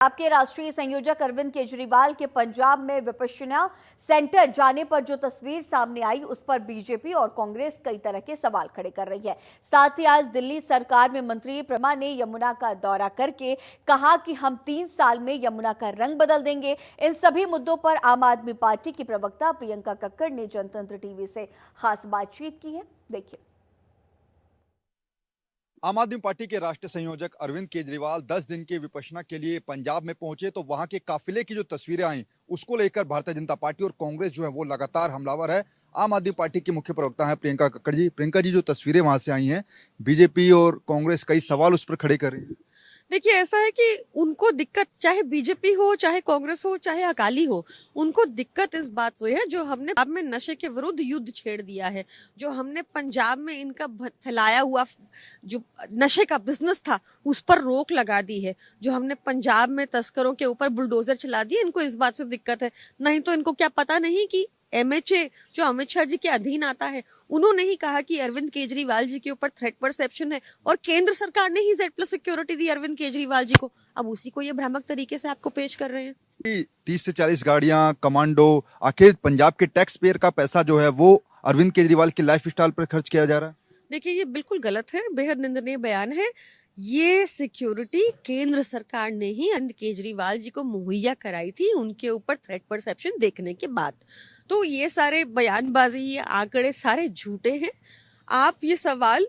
आपके राष्ट्रीय संयोजक अरविंद केजरीवाल के पंजाब में विपश्यना सेंटर जाने पर जो तस्वीर सामने आई, उस पर बीजेपी और कांग्रेस कई तरह के सवाल खड़े कर रही है। साथ ही आज दिल्ली सरकार में मंत्री प्रमा ने यमुना का दौरा करके कहा कि हम 3 साल में यमुना का रंग बदल देंगे। इन सभी मुद्दों पर आम आदमी पार्टी की प्रवक्ता प्रियंका कक्कड़ ने जनतंत्र टीवी से खास बातचीत की है। देखिए। आम आदमी पार्टी के राष्ट्रीय संयोजक अरविंद केजरीवाल 10 दिन के विपश्यना के लिए पंजाब में पहुंचे तो वहां के काफिले की जो तस्वीरें आई, उसको लेकर भारतीय जनता पार्टी और कांग्रेस जो है वो लगातार हमलावर है। आम आदमी पार्टी की मुख्य प्रवक्ता है प्रियंका कक्कड़ जी। प्रियंका जी, जो तस्वीरें वहां से आई हैं, बीजेपी और कांग्रेस कई सवाल उस पर खड़े कर रही है। देखिए, ऐसा है कि उनको दिक्कत, चाहे बीजेपी हो, चाहे कांग्रेस हो, चाहे अकाली हो, उनको दिक्कत इस बात से है जो हमने पंजाब में नशे के विरुद्ध युद्ध छेड़ दिया है, जो हमने पंजाब में इनका फैलाया हुआ जो नशे का बिजनेस था उस पर रोक लगा दी है, जो हमने पंजाब में तस्करों के ऊपर बुलडोजर चला दिए। इनको इस बात से दिक्कत है। नहीं तो इनको क्या पता नहीं कि एमएचए जो अमित शाह जी के अधीन आता है, उन्होंने ही कहा कि अरविंद केजरीवाल जी के ऊपर थ्रेट परसेप्शन है और केंद्र सरकार ने ही Z+ सिक्योरिटी दी अरविंद केजरीवाल जी को। अब उसी को ये भ्रामक तरीके से आपको पेश कर रहे हैं। 30 से 40 गाड़ियां, कमांडो, आखिर पंजाब के टैक्स पेयर का पैसा जो है वो अरविंद केजरीवाल की लाइफ स्टाइल पर खर्च किया जा रहा है। देखिए, ये बिल्कुल गलत है, बेहद निंदनीय बयान है। ये सिक्योरिटी केंद्र सरकार ने ही अरविंद केजरीवाल जी को मुहैया कराई थी उनके ऊपर थ्रेट परसेप्शन देखने के बाद। तो ये सारे बयानबाजी, ये आंकड़े सारे झूठे हैं। आप ये सवाल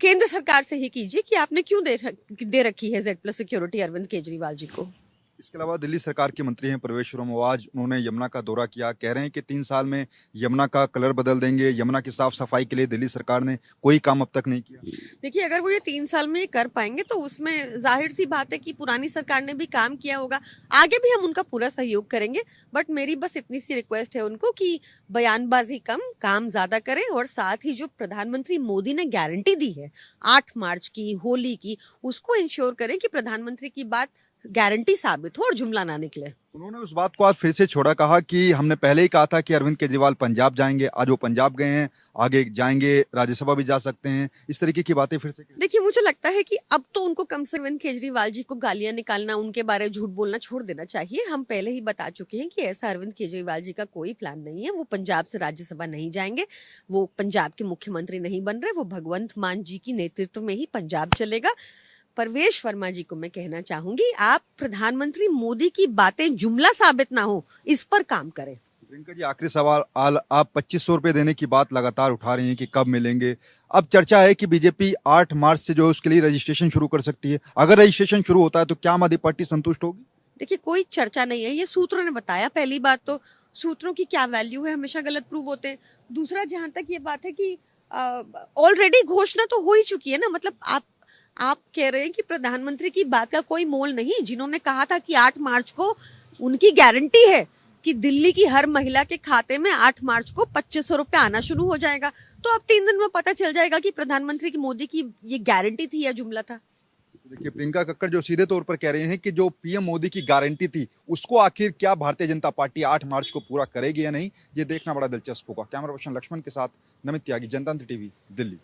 केंद्र सरकार से ही कीजिए कि आपने क्यों दे रखी है Z+ सिक्योरिटी अरविंद केजरीवाल जी को। इसके अलावा दिल्ली सरकार के मंत्री हैं प्रवेश वर्मा, आज उन्होंने यमुना का दौरा किया। कह रहे हैं कि 3 साल में यमुना का कलर बदल देंगे। यमुना की साफ सफाई के लिए दिल्ली सरकार ने कोई काम अब तक नहीं किया। देखिए, अगर वो ये 3 साल में ये कर पाएंगे तो उसमें जाहिर सी बात है कि पुरानी सरकार ने भी काम किया होगा। आगे भी हम उनका पूरा सहयोग करेंगे, बट मेरी बस इतनी सी रिक्वेस्ट है उनको कि बयानबाजी कम, काम ज्यादा करें। और साथ ही जो प्रधानमंत्री मोदी ने गारंटी दी है 8 मार्च की, होली की, उसको इंश्योर करें कि प्रधानमंत्री की बात गारंटी साबित हो और जुमला ना निकले। उन्होंने उस बात को आज फिर से छोड़ा, कहा कि हमने पहले ही कहा था कि अरविंद केजरीवाल पंजाब जाएंगे। आज वो पंजाब गए हैं, आगे जाएंगे, राज्यसभा भी जा सकते हैं। इस तरीके की बातें फिर से। देखिए, मुझे लगता है कि अब तो उनको कम से अरविंद केजरीवाल जी को गालियां निकालना, उनके बारे में झूठ बोलना छोड़ देना चाहिए। हम पहले ही बता चुके हैं कि ऐसा अरविंद केजरीवाल जी का कोई प्लान नहीं है। वो पंजाब से राज्यसभा नहीं जाएंगे, वो पंजाब के मुख्यमंत्री नहीं बन रहे। वो भगवंत मान जी की नेतृत्व में ही पंजाब चलेगा। प्रवेश वर्मा जी को मैं कहना चाहूंगी, आप प्रधानमंत्री मोदी की बातें जुमला साबित ना हो, इस पर काम करें। प्रियंका जी, आखिरी सवाल, आप 2500 रुपए देने की बात लगातार उठा रही हैं कि कब मिलेंगे। अब चर्चा है कि बीजेपी 8 मार्च से जो उसके लिए रजिस्ट्रेशन शुरू कर सकती है। अगर रजिस्ट्रेशन शुरू होता है तो क्या आम आदमी पार्टी संतुष्ट होगी? देखिए, कोई चर्चा नहीं है, ये सूत्रों ने बताया। पहली बात तो सूत्रों की क्या वैल्यू है, हमेशा गलत प्रूव होते हैं। दूसरा, जहां तक ये बात है कि ऑलरेडी घोषणा तो हो ही चुकी है ना। मतलब आप कह रहे हैं कि प्रधानमंत्री की बात का कोई मोल नहीं। जिन्होंने कहा था कि 8 मार्च को उनकी गारंटी है कि दिल्ली की हर महिला के खाते में 8 मार्च को 2500 रुपए आना शुरू हो जाएगा, तो अब 3 दिन में पता चल जाएगा कि प्रधानमंत्री की मोदी की ये गारंटी थी या जुमला था। देखिए, प्रियंका कक्कड़ जो सीधे तौर पर कह रहे हैं कि जो पीएम मोदी की गारंटी थी, उसको आखिर क्या भारतीय जनता पार्टी 8 मार्च को पूरा करेगी या नहीं, ये देखना बड़ा दिलचस्प होगा। कैमरा पर्सन लक्ष्मण के साथ नमित त्यागी, जनतंत्र टीवी, दिल्ली।